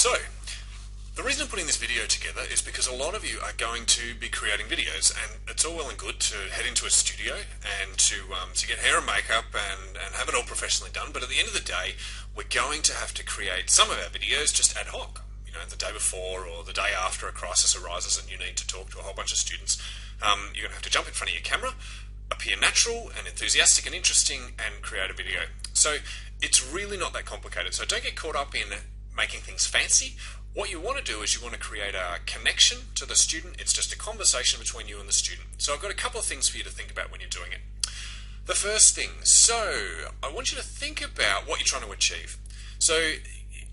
So, the reason I'm putting this video together is because a lot of you are going to be creating videos, and it's all well and good to head into a studio and to get hair and makeup and have it all professionally done, but at the end of the day, we're going to have to create some of our videos just ad hoc. You know, the day before or the day after a crisis arises and you need to talk to a whole bunch of students, you're going to have to jump in front of your camera, appear natural and enthusiastic and interesting, and create a video. So it's really not that complicated. So don't get caught up in making things fancy. What you want to do is you want to create a connection to the student. It's just a conversation between you and the student. So I've got a couple of things for you to think about when you're doing it. The first thing, so I want you to think about what you're trying to achieve. So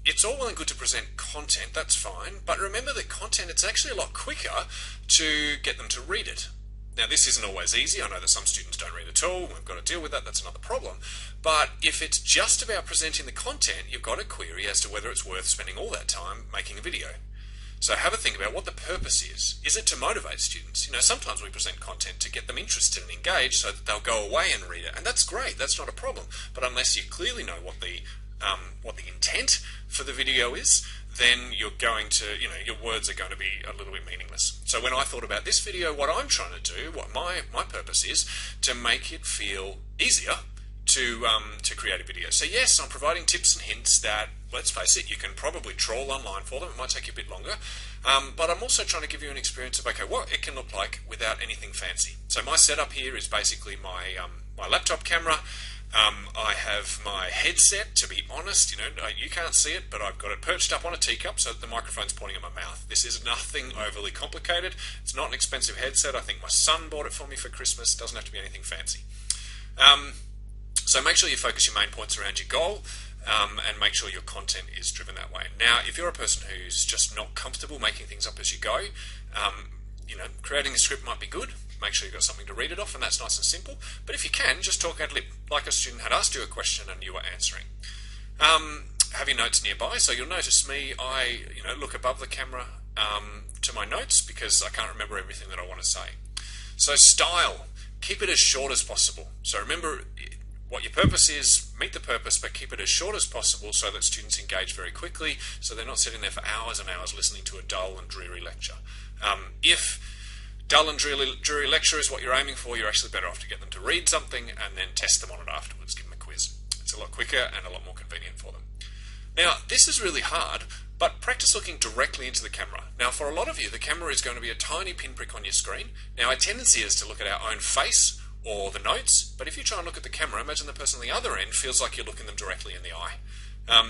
it's all well and good to present content, that's fine, but remember that content, it's actually a lot quicker to get them to read it. Now, this isn't always easy. I know that some students don't read at all. We've got to deal with that. That's another problem. But if it's just about presenting the content, you've got a query as to whether it's worth spending all that time making a video. So have a think about what the purpose is. Is it to motivate students? You know, sometimes we present content to get them interested and engaged so that they'll go away and read it. And that's great. That's not a problem. But unless you clearly know what the intent for the video is, then you're going to, your words are going to be a little bit meaningless. So when I thought about this video, what I'm trying to do, what my purpose is, to make it feel easier to create a video. So yes, I'm providing tips and hints that, let's face it, you can probably trawl online for them. It might take you a bit longer. But I'm also trying to give you an experience of, okay, what it can look like without anything fancy. So my setup here is basically my laptop camera. I have my headset, to be honest, you can't see it, but I've got it perched up on a teacup so that the microphone's pointing at my mouth. This is nothing overly complicated. It's not an expensive headset. I think my son bought it for me for Christmas. It doesn't have to be anything fancy. So make sure you focus your main points around your goal, and make sure your content is driven that way. Now, if you're a person who's just not comfortable making things up as you go, creating a script might be good. Make sure you've got something to read it off, and that's nice and simple. But if you can, just talk ad lib, like a student had asked you a question and you were answering. Have your notes nearby, so you'll notice me, I look above the camera to my notes because I can't remember everything that I want to say. So style, keep it as short as possible. So remember what your purpose is, meet the purpose, but keep it as short as possible so that students engage very quickly, so they're not sitting there for hours and hours listening to a dull and dreary lecture. If dull and dreary lecture is what you're aiming for, you're actually better off to get them to read something and then test them on it afterwards, give them a quiz. It's a lot quicker and a lot more convenient for them. Now, this is really hard, but practice looking directly into the camera. Now, for a lot of you, the camera is going to be a tiny pinprick on your screen. Now, our tendency is to look at our own face or the notes, but if you try and look at the camera, imagine the person on the other end feels like you're looking them directly in the eye.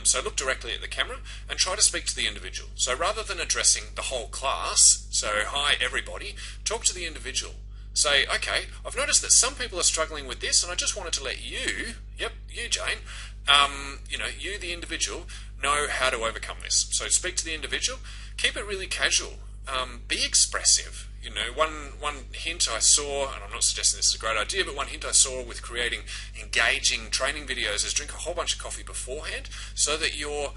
So look directly at the camera and try to speak to the individual. So rather than addressing the whole class, so hi everybody, talk to the individual. Say, okay, I've noticed that some people are struggling with this, and I just wanted to let you, you Jane, you the individual, know how to overcome this. So speak to the individual, keep it really casual, be expressive. One hint I saw, and I'm not suggesting this is a great idea, but one hint I saw with creating engaging training videos is drink a whole bunch of coffee beforehand so that you're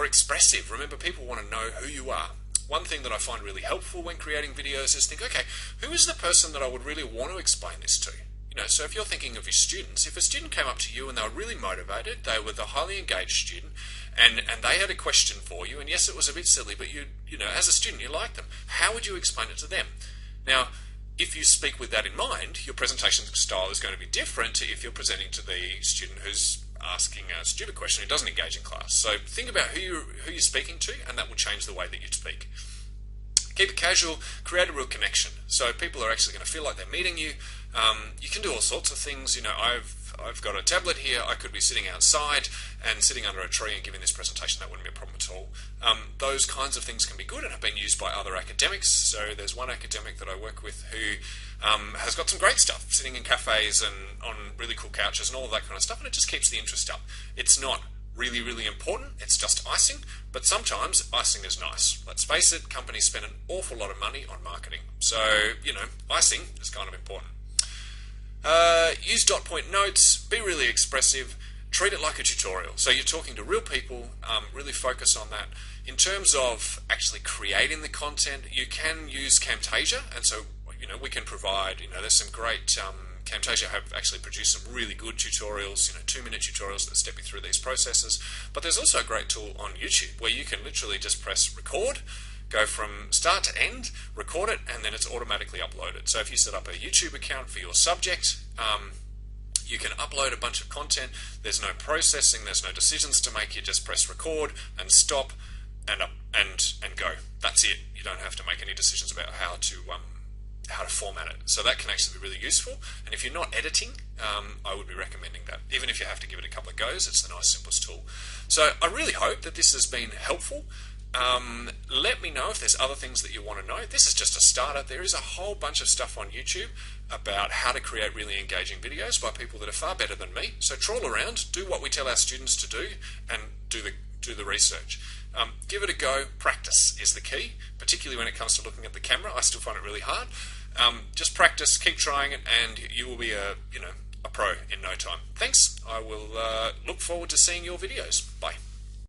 expressive. Remember, people want to know who you are. One thing that I find really helpful when creating videos is think, okay, who is the person that I would really want to explain this to? So if you're thinking of your students, if a student came up to you and they were really motivated, they were the highly engaged student, and they had a question for you, and yes, it was a bit silly, but as a student, you liked them. How would you explain it to them? Now, if you speak with that in mind, your presentation style is going to be different to if you're presenting to the student who's asking a stupid question who doesn't engage in class. So think about who you're speaking to, and that will change the way that you speak. Keep it casual, create a real connection. So people are actually going to feel like they're meeting you. You can do all sorts of things. I've got a tablet here. I could be sitting outside and sitting under a tree and giving this presentation. That wouldn't be a problem at all. Those kinds of things can be good and have been used by other academics. So there's one academic that I work with who has got some great stuff, sitting in cafes and on really cool couches and all of that kind of stuff, and it just keeps the interest up. It's not really, really important. It's just icing, but sometimes icing is nice. Let's face it, companies spend an awful lot of money on marketing. So, icing is kind of important. Use dot point notes, be really expressive, treat it like a tutorial. So you're talking to real people, really focus on that. In terms of actually creating the content, you can use Camtasia, and so we can provide, there's some great Camtasia have actually produced some really good tutorials, 2-minute tutorials that step you through these processes. But there's also a great tool on YouTube where you can literally just press record, go from start to end, record it, and then it's automatically uploaded. So if you set up a YouTube account for your subject, you can upload a bunch of content. There's no processing, there's no decisions to make. You just press record and stop and go. That's it. You don't have to make any decisions about how to format it. So that can actually be really useful. And if you're not editing, I would be recommending that. Even if you have to give it a couple of goes, it's the nice simplest tool. So I really hope that this has been helpful. Let me know if there's other things that you want to know. This is just a starter. There is a whole bunch of stuff on YouTube about how to create really engaging videos by people that are far better than me. So trawl around, do what we tell our students to do, and do the research. Give it a go. Practice is the key, particularly when it comes to looking at the camera. I still find it really hard. Just practice, keep trying it, and you will be a pro in no time. Thanks. I will look forward to seeing your videos. Bye.